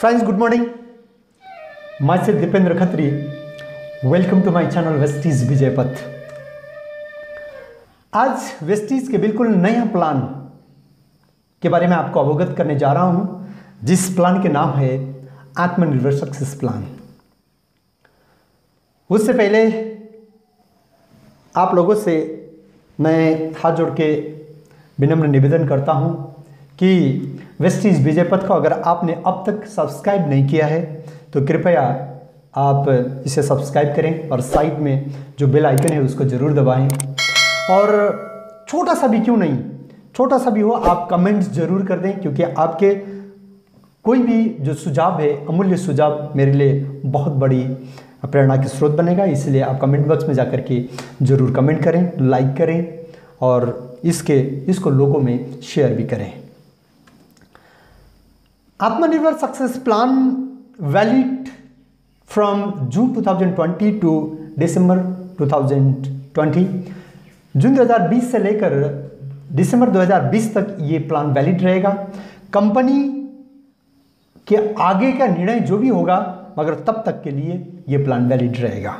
Friends, good morning. Myself Dipendra Khatri. Welcome to my channel Vestige Vijay Path. आज Vestige के बिल्कुल नया प्लान के बारे में आपको अवगत करने जा रहा हूं, जिस प्लान के नाम है आत्मनिर्भर सक्सेस प्लान। उससे पहले आप लोगों से मैं हाथ जोड़ के विनम्र निवेदन करता हूं कि वेस्टीज विजय पथ को अगर आपने अब तक सब्सक्राइब नहीं किया है तो कृपया आप इसे सब्सक्राइब करें और साइड में जो बेल आइकन है उसको ज़रूर दबाएं। और छोटा सा भी क्यों नहीं, छोटा सा भी हो, आप कमेंट्स ज़रूर कर दें, क्योंकि आपके कोई भी जो सुझाव है, अमूल्य सुझाव, मेरे लिए बहुत बड़ी प्रेरणा के स्रोत बनेगा। इसलिए आप कमेंट बॉक्स में जाकर के ज़रूर कमेंट करें, लाइक करें और इसको लोगों में शेयर भी करें। आत्मनिर्भर success plan valid from June 2020 to December 2020। जून 2020 से लेकर दिसंबर 2020 तक ये प्लान वैलिड रहेगा। कंपनी के आगे का निर्णय जो भी होगा, मगर तब तक के लिए ये प्लान वैलिड रहेगा।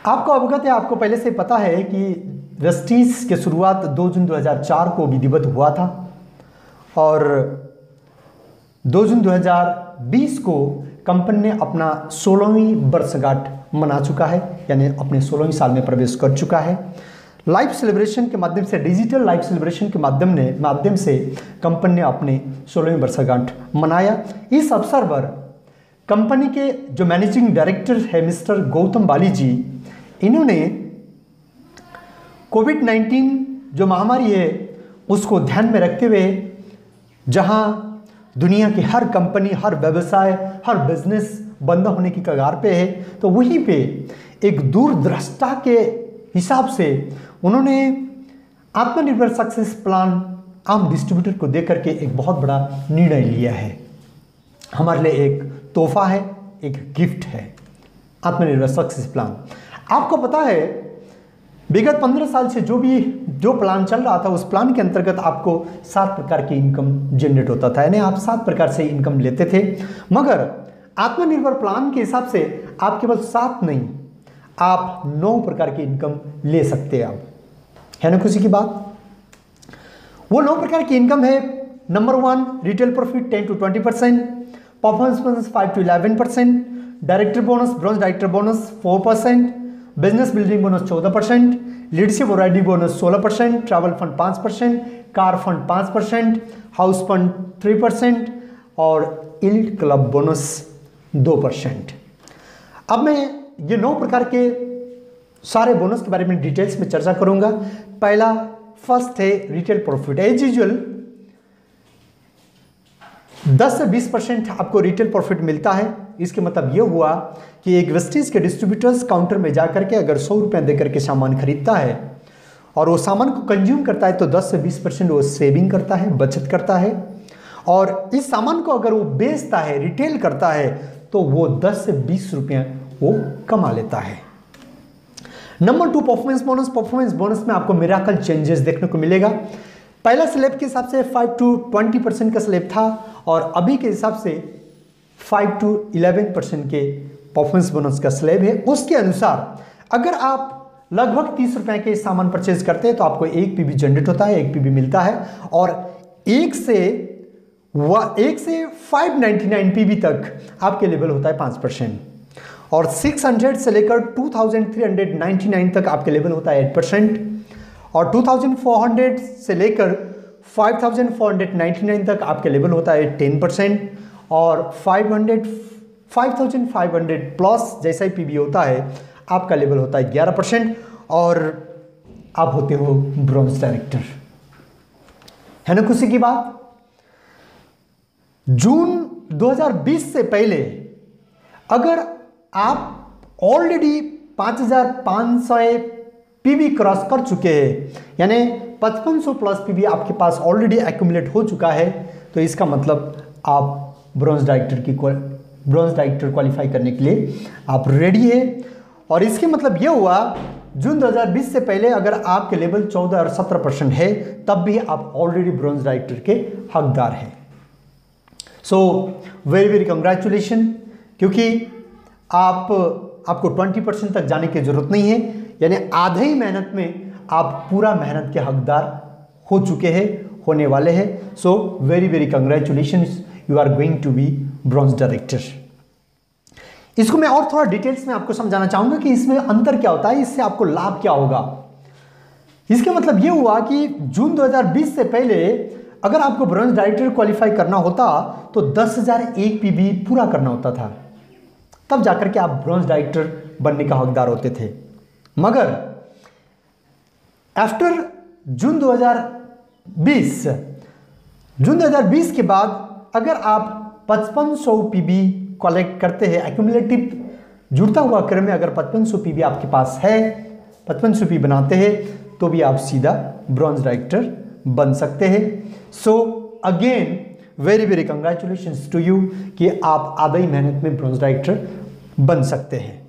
आपको अवगत है, आपको पहले से पता है कि वेस्टीज की शुरुआत 2 जून 2004 को विधिवत हुआ था और 2 जून 2020 को कंपनी ने अपना 16वीं वर्षगांठ मना चुका है, यानी अपने 16वीं साल में प्रवेश कर चुका है। लाइव सेलिब्रेशन के माध्यम से, डिजिटल लाइव सेलिब्रेशन के माध्यम से कंपनी ने अपने 16वीं वर्षगांठ मनाया। इस अवसर पर कंपनी के जो मैनेजिंग डायरेक्टर है मिस्टर गौतम बाली जी, इन्होंने कोविड-19 जो महामारी है उसको ध्यान में रखते हुए, जहां दुनिया की हर कंपनी, हर व्यवसाय, हर बिजनेस बंद होने की कगार पे है, तो वहीं पे एक दूरदृष्टा के हिसाब से उन्होंने आत्मनिर्भर सक्सेस प्लान आम डिस्ट्रीब्यूटर को देकर के एक बहुत बड़ा निर्णय लिया है। हमारे लिए एक तोहफा है, एक गिफ्ट है आत्मनिर्भर सक्सेस प्लान। आपको पता है, विगत 15 साल से जो प्लान चल रहा था, उस प्लान के अंतर्गत आपको 7 प्रकार की इनकम जनरेट होता था, यानी आप 7 प्रकार से इनकम लेते थे। मगर आत्मनिर्भर प्लान के हिसाब से आप केवल 7 नहीं, आप 9 प्रकार की इनकम ले सकते हैं। आप है ना खुशी की बात। वो 9 प्रकार की इनकम है। Number 1, retail profit 10 to 20%, performance bonus 5 to 11%, director bonus, bronze director bonus 4%, business building bonus 14%, leadership और ID bonus 16%, travel fund 5%, car fund 5%, house fund 3% और इल्ड क्लब बोनस 2%। अब मैं ये 9 प्रकार के सारे बोनस के बारे में डिटेल्स में चर्चा करूंगा। पहला, फर्स्ट है रिटेल प्रॉफिट। एज यूजुअल 10 से 20% आपको रिटेल प्रॉफिट मिलता है। इसके मतलब ये हुआ कि एक वेस्टीज के डिस्ट्रीब्यूटर्स काउंटर में जाकर के अगर 100 रुपये देकर के सामान खरीदता है और वो सामान को कंज्यूम करता है, तो 10 से 20% वो सेविंग करता है, बचत करता है। और इस सामान को अगर वो बेचता है, रिटेल करता है, तो वो 10 से 20 रुपये वो कमा लेता है। Number 2, performance bonus. Performance bonus में आपको मिरेकल चेंजेस देखने को मिलेगा। पहला स्लैब के हिसाब से 5 to 20% का स्लैब था और अभी के हिसाब से 5 to 11% के परफॉर्मेंस बोनस का स्लैब है। उसके अनुसार अगर आप लगभग 30 रुपए के सामान परचेज करते हैं तो आपको 1 पीबी जनरेट होता है, 1 पीबी मिलता है। और 1 से 599 पीबी तक आपके लेवल होता है 5%। और 600 से लेकर 2399 तक आपके लेवल होता है 8%। और 2400 से लेकर 5499 तक आपके लेवल होता है 10%। और 5500 प्लस जैसा ही पीबी होता है आपका लेवल होता है 11%। और आप होते हो ब्रॉन्ज डायरेक्टर। है ना खुशी की बात। जून 2020 से पहले अगर आप ऑलरेडी 5500 पीबी क्रॉस कर चुके हैं, यानी 5500 प्लस पीबी आपके पास ऑलरेडी एक्यूमुलेट हो चुका है, तो इसका मतलब आप ब्रॉन्ज डायरेक्टर क्वालिफाई करने के लिए आप रेडी है। और इसके मतलब यह हुआ, जून 2020 से पहले अगर आपके लेवल 14 और 17% है, तब भी आप ऑलरेडी ब्रॉन्ज डायरेक्टर के हकदार हैं। सो वेरी वेरी कंग्रेचुलेशन, क्योंकि आपको 20% तक जाने की जरूरत नहीं है, यानी आधे ही मेहनत में आप पूरा मेहनत के हकदार हो चुके हैं, होने वाले हैं। So very very congratulation, you are going to be bronze director. इसको मैं और थोड़ा डिटेल्स में आपको समझाना चाहूंगा कि इसमें अंतर क्या होता है, इससे आपको लाभ क्या होगा। इसका मतलब यह हुआ कि जून 2020 से पहले अगर आपको ब्रॉन्ज डायरेक्टर क्वालिफाई करना होता तो 10,001 पीबी पूरा करना होता था, तब जाकर के आप ब्रॉन्ज डायरेक्टर बनने का हकदार होते थे। मगर आफ्टर जून 2020 के बाद अगर आप 5500 पीबी कलेक्ट करते हैं, एक्यूमुलेटिव जुड़ता हुआ क्रम में अगर 5500 पीबी आपके पास है, 5500 पीबी बनाते हैं, तो भी आप सीधा ब्रॉन्ज डायरेक्टर बन सकते हैं। So again very very congratulations to you कि आप आधी मेहनत में ब्रॉन्ज डायरेक्टर बन सकते हैं।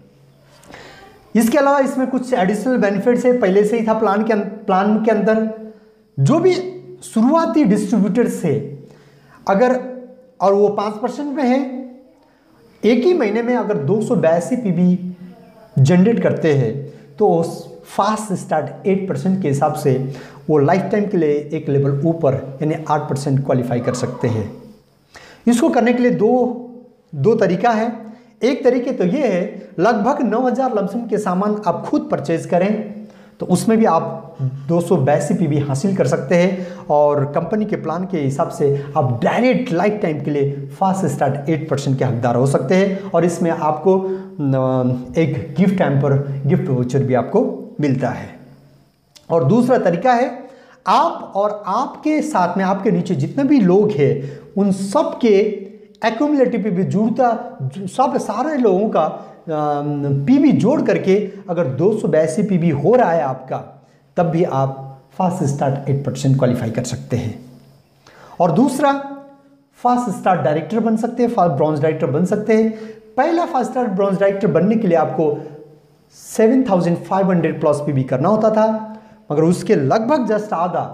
इसके अलावा इसमें कुछ एडिशनल बेनिफिट्स है, पहले से ही था प्लान के अंदर। जो भी शुरुआती डिस्ट्रीब्यूटर्स है अगर, और वो 5% में है, एक ही महीने में अगर 282 पीबी जनरेट करते हैं तो फास्ट स्टार्ट 8% के हिसाब से वो लाइफ टाइम के लिए एक लेवल ऊपर यानी 8% क्वालिफाई कर सकते हैं। इसको करने के लिए दो तरीका है। एक तरीके तो ये है, लगभग 9,000 लमसम के सामान आप खुद परचेज करें तो उसमें भी आप 282 पीबी हासिल कर सकते हैं, और कंपनी के प्लान के हिसाब से आप डायरेक्ट लाइफ टाइम के लिए फास्ट स्टार्ट 8% के हकदार हो सकते हैं, और इसमें आपको एक गिफ्ट हैम्पर, गिफ्ट वाउचर भी आपको मिलता है। और दूसरा तरीका है, आप और आपके साथ में आपके नीचे जितने भी लोग हैं उन सब के एक्यूमुलेटिव पीबी जुड़ता, सब सारे लोगों का पीबी जोड़ करके अगर 282 पीबी हो रहा है आपका, तब भी आप फास्ट स्टार्ट 8% क्वालिफाई कर सकते हैं। और दूसरा, फास्ट स्टार्ट डायरेक्टर बन सकते हैं, फास्ट ब्रॉन्ज डायरेक्टर बन सकते हैं। पहला फास्ट स्टार्ट ब्रॉन्ज डायरेक्टर बनने के लिए आपको 7,500 प्लस पीबी करना होता था, मगर उसके लगभग जस्ट आधा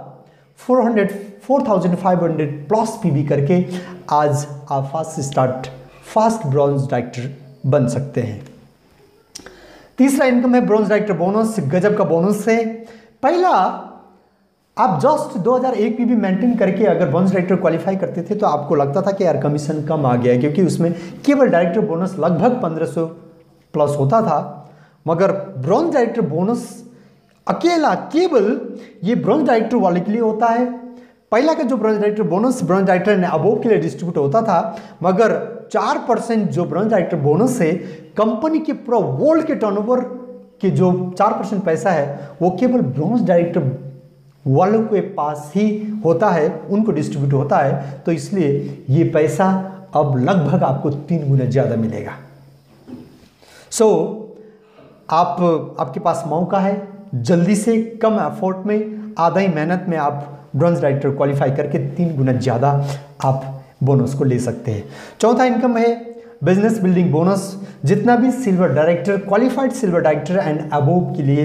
4,500 प्लस पीबी करके आज आप फास्ट ब्रॉन्ज डायरेक्टर बन सकते हैं। तीसरा इनकम है ब्रॉन्ज डायरेक्टर बोनस, गजब का बोनस है। पहला, आप जस्ट 2,001 पीबी मेंटेन करके अगर ब्रॉन्ज डायरेक्टर क्वालिफाई करते थे तो आपको लगता था कि यार कमीशन कम आ गया है, क्योंकि उसमें केवल डायरेक्टर बोनस लगभग 1,500 प्लस होता था। मगर ब्रॉन्ज डायरेक्टर बोनस अकेला केवल ये ब्रॉन्ज डायरेक्टर वाले के लिए होता है। पहला का जो bronze director bonus bronze director ने अबोव के लिए डिस्ट्रीब्यूट होता था, मगर 4% जो ब्रॉन्ज डायरेक्टर बोनस है कंपनी के पूरा वर्ल्ड के टर्नओवर के जो 4% पैसा है वो केवल ब्रॉन्ज डायरेक्टर वालों के पास ही होता है, उनको डिस्ट्रीब्यूट होता है। तो इसलिए ये पैसा अब लगभग आपको 3 गुना ज़्यादा मिलेगा। सो आपके पास मौका है, जल्दी से कम एफर्ट में आधा ही मेहनत में आप ब्रॉन्ज डायरेक्टर क्वालिफाई करके 3 गुना ज़्यादा आप बोनस को ले सकते हैं। चौथा इनकम है बिजनेस बिल्डिंग बोनस। जितना भी silver director, qualified silver director and above के लिए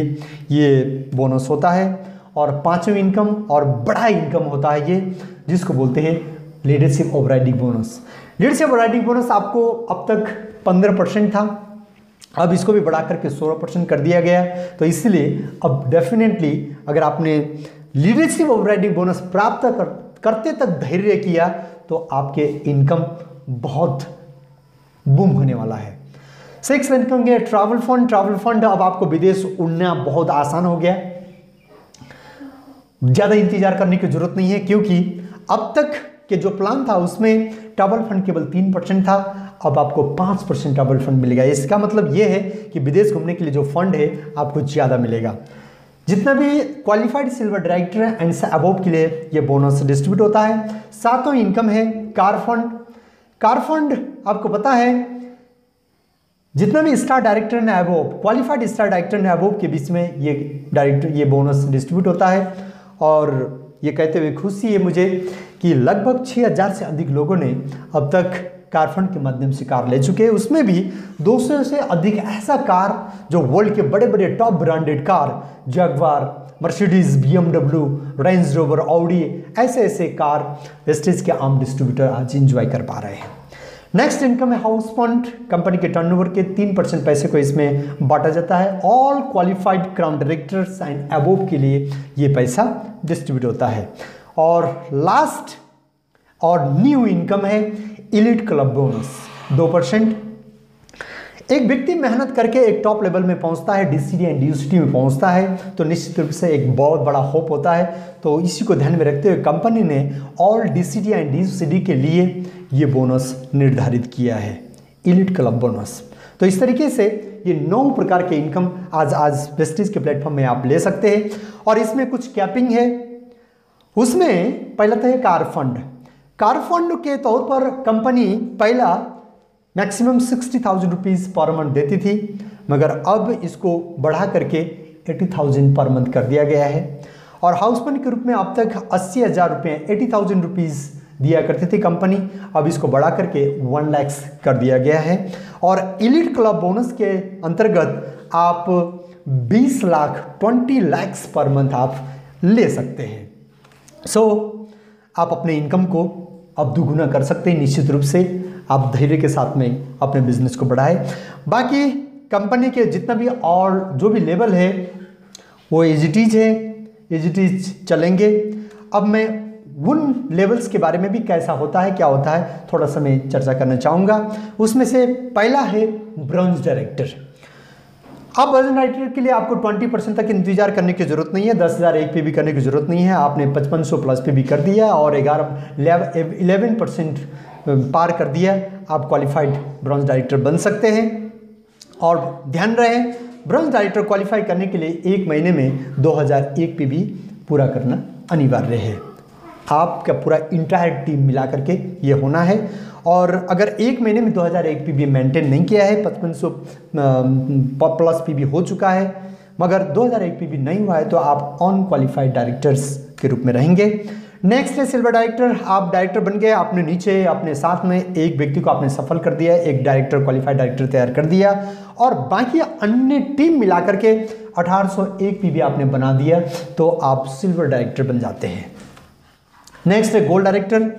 ये बोनस होता है। और पांचवी इनकम और बड़ा इनकम होता है ये, जिसको बोलते हैं leadership overriding bonus. Leadership overriding bonus आपको अब तक 15% था, अब इसको भी बढ़ा करके 16% कर दिया गया। तो इसलिए अब डेफिनेटली अगर आपने लीडरशिप ओवरराइडिंग बोनस प्राप्त करते तक धैर्य किया तो आपके इनकम बहुत बूम होने वाला है। सिक्स इनकम है ट्रैवल फंड। ट्रैवल फंड, अब आपको विदेश उड़ना बहुत आसान हो गया, ज़्यादा इंतजार करने की जरूरत नहीं है, क्योंकि अब तक के जो प्लान था उसमें ट्रैवल फंड केवल 3% था, अब आपको 5% ट्रैवल फंड मिलेगा। इसका मतलब यह है कि विदेश घूमने के लिए जो फंड है आपको ज़्यादा मिलेगा। जितना भी qualified silver director and above के लिए ये बोनस डिस्ट्रीब्यूट होता है। सातों इनकम है कार फंड। कार फंड आपको पता है जितना भी स्टार डायरेक्टर ने अबोव, क्वालिफाइड स्टार डायरेक्टर ने अबोव के बीच में ये बोनस डिस्ट्रीब्यूट होता है। और ये कहते हुए खुशी है मुझे कि लगभग 6,000 से अधिक लोगों ने अब तक कार फंड के माध्यम से कार ले चुके हैं। उसमें भी 200 से अधिक ऐसा कार जो वर्ल्ड के बड़े बड़े top branded car, Jaguar, Mercedes, BMW, Range Rover, Audi, ऐसे ऐसे कार वेस्टेज के आम डिस्ट्रीब्यूटर आज इंजॉय कर पा रहे हैं। नेक्स्ट इनकम है हाउस फंड। कंपनी के टर्नओवर के 3% पैसे को इसमें बांटा जाता है। All qualified crown directors and above के लिए ये पैसा डिस्ट्रीब्यूट होता है। और लास्ट और न्यू इनकम है एलीट क्लब बोनस 2%। एक व्यक्ति मेहनत करके एक टॉप लेवल में पहुंचता है, DCD एंड DUCD में पहुंचता है, तो निश्चित रूप से एक बहुत बड़ा होप होता है। तो इसी को ध्यान में रखते हुए कंपनी ने ऑल DCD एंड DUCD के लिए ये बोनस निर्धारित किया है, एलीट क्लब बोनस। तो इस तरीके से ये 9 प्रकार के इनकम आज वेस्टेज के प्लेटफॉर्म में आप ले सकते हैं। और इसमें कुछ कैपिंग है। उसमें पहला तो है कार फंड। कार फंड के तौर पर कंपनी पहला मैक्सिमम 60,000 रुपीज़ पर मंथ देती थी, मगर अब इसको बढ़ा करके 80,000 पर मंथ कर दिया गया है। और हाउस फंड के रूप में अब तक 80,000 रुपये 80,000 रुपीज़ दिया करती थी कंपनी, अब इसको बढ़ा करके 1 लाख कर दिया गया है। और एलीट क्लब बोनस के अंतर्गत आप 20 लाख 20 लाख पर मंथ आप ले सकते हैं। आप अपने इनकम को अब दुगुना कर सकते हैं। निश्चित रूप से आप धैर्य के साथ में अपने बिजनेस को बढ़ाएं। बाकी कंपनी के जितना भी और जो भी लेवल है वो एज इट इज है, एज इट इज चलेंगे। अब मैं उन लेवल्स के बारे में भी कैसा होता है, क्या होता है, थोड़ा सा मैं चर्चा करना चाहूँगा। उसमें से पहला है ब्रॉन्ज डायरेक्टर। अब ब्रॉन्ज डायरेक्टर के लिए आपको 20% तक इंतजार करने की जरूरत नहीं है, 10,000 एक पे भी करने की जरूरत नहीं है। आपने 5500 प्लस पे भी कर दिया और 11% पार कर दिया, आप क्वालिफाइड ब्रॉन्ज डायरेक्टर बन सकते हैं। और ध्यान रहे, ब्रॉन्ज डायरेक्टर क्वालिफाई करने के लिए 1 महीने में 2001 पे भी पूरा करना अनिवार्य है। आपका पूरा इंटायर टीम मिला करके ये होना है। और अगर 1 महीने में 2001 पी भी मेंटेन नहीं किया है, 5500 प्लस पी भी हो चुका है, मगर 2001 पी भी नहीं हुआ है, तो आप अनक्वालिफाइड डायरेक्टर्स के रूप में रहेंगे। नेक्स्ट है सिल्वर डायरेक्टर। आप डायरेक्टर बन गए, आपने नीचे अपने साथ में एक व्यक्ति को आपने सफल कर दिया, एक डायरेक्टर क्वालिफाइड डायरेक्टर तैयार कर दिया, और बाकी अन्य टीम मिला करके 1801 पी भी आपने बना दिया, तो आप सिल्वर डायरेक्टर बन जाते हैं। नेक्स्ट है गोल्ड डायरेक्टर।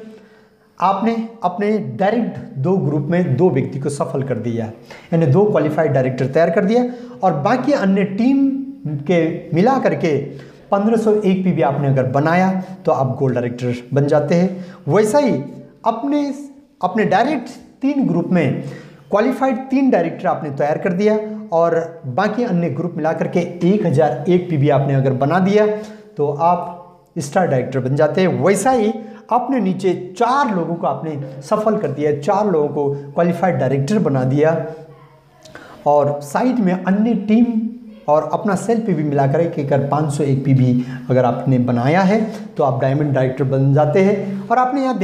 आपने अपने डायरेक्ट 2 ग्रुप में 2 व्यक्ति को सफल कर दिया, यानी 2 क्वालिफाइड डायरेक्टर तैयार कर दिया, और बाकी अन्य टीम के मिला करके 1501 पी भी आपने अगर बनाया तो आप गोल्ड डायरेक्टर बन जाते हैं। वैसा ही अपने डायरेक्ट 3 ग्रुप में क्वालिफाइड 3 डायरेक्टर आपने तैयार कर दिया, और बाकी अन्य ग्रुप मिला करके 1001 पी भी आपने अगर बना दिया तो आप स्टार डायरेक्टर बन जाते हैं। वैसा ही आपने नीचे 4 लोगों को आपने सफल कर दिया, 4 लोगों को क्वालिफाइड डायरेक्टर बना दिया, और साइड में अन्य टीम और अपना सेल पी भी मिलाकर एक 501 पी भी अगर आपने बनाया है तो आप डायमंड डायरेक्टर बन जाते हैं। और आपने यहाँ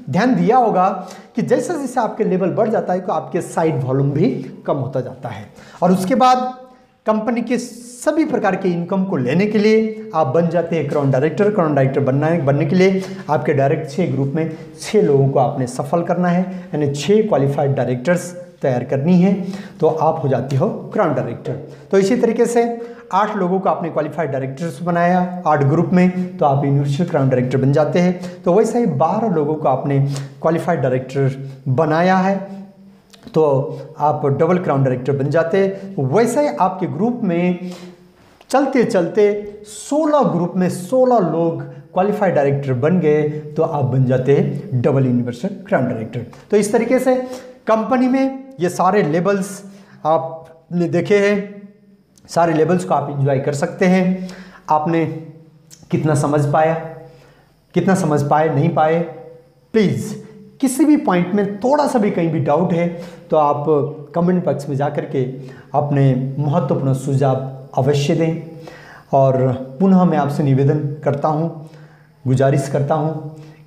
ध्यान दिया होगा कि जैसे जैसे आपके लेवल बढ़ जाता है तो आपके साइड वॉल्यूम भी कम होता जाता है, और उसके बाद कंपनी के सभी प्रकार के इनकम को लेने के लिए आप बन जाते हैं क्राउन डायरेक्टर। क्राउन डायरेक्टर बनने के लिए आपके डायरेक्ट 6 ग्रुप में 6 लोगों को आपने सफल करना है, यानी 6 क्वालिफाइड डायरेक्टर्स तैयार करनी है, तो आप हो जाते हो क्राउन डायरेक्टर। तो इसी तरीके से 8 लोगों को आपने क्वालिफाइड डायरेक्टर्स बनाया 8 ग्रुप में, तो आप यूनिवर्सल क्राउन डायरेक्टर बन जाते हैं। तो वैसे ही 12 लोगों को आपने क्वालिफाइड डायरेक्टर बनाया है तो आप डबल क्राउन डायरेक्टर बन जाते हैं। वैसे ही आपके ग्रुप में चलते चलते 16 ग्रुप में 16 लोग क्वालिफाइड डायरेक्टर बन गए तो आप बन जाते हैं डबल यूनिवर्सल क्राउन डायरेक्टर। तो इस तरीके से कंपनी में ये सारे लेवल्स आपने देखे हैं, सारे लेवल्स को आप एंजॉय कर सकते हैं। आपने कितना समझ पाए नहीं पाए, प्लीज़ किसी भी पॉइंट में थोड़ा सा भी कहीं भी डाउट है तो आप कमेंट बॉक्स में जा कर के अपने महत्वपूर्ण सुझाव अवश्य दें। और पुनः मैं आपसे निवेदन करता हूं, गुजारिश करता हूं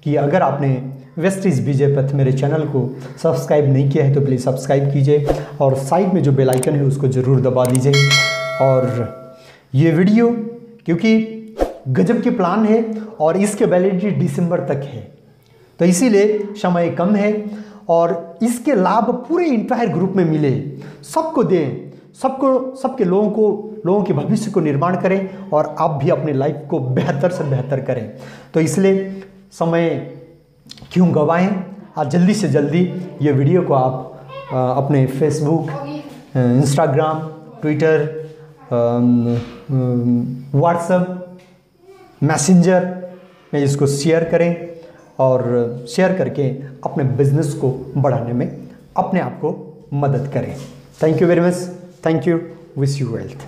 कि अगर आपने वेस्टेज विजय पथ मेरे चैनल को सब्सक्राइब नहीं किया है तो प्लीज़ सब्सक्राइब कीजिए, और साइड में जो बेल आइकन है उसको ज़रूर दबा दीजिए। और ये वीडियो क्योंकि गजब के प्लान है और इसके वैलिडिटी दिसंबर तक है, तो इसीलिए समय कम है, और इसके लाभ पूरे इंटायर ग्रुप में मिले, सबको दें, सबके लोगों के भविष्य को निर्माण करें और आप भी अपनी लाइफ को बेहतर से बेहतर करें। तो इसलिए समय क्यों गवाएं, आज जल्दी से जल्दी ये वीडियो को आप अपने Facebook, Instagram, Twitter, WhatsApp, messenger में इसको शेयर करें और शेयर करके अपने बिजनेस को बढ़ाने में अपने आप को मदद करें। Thank you very much. Thank you. Wish you wealth.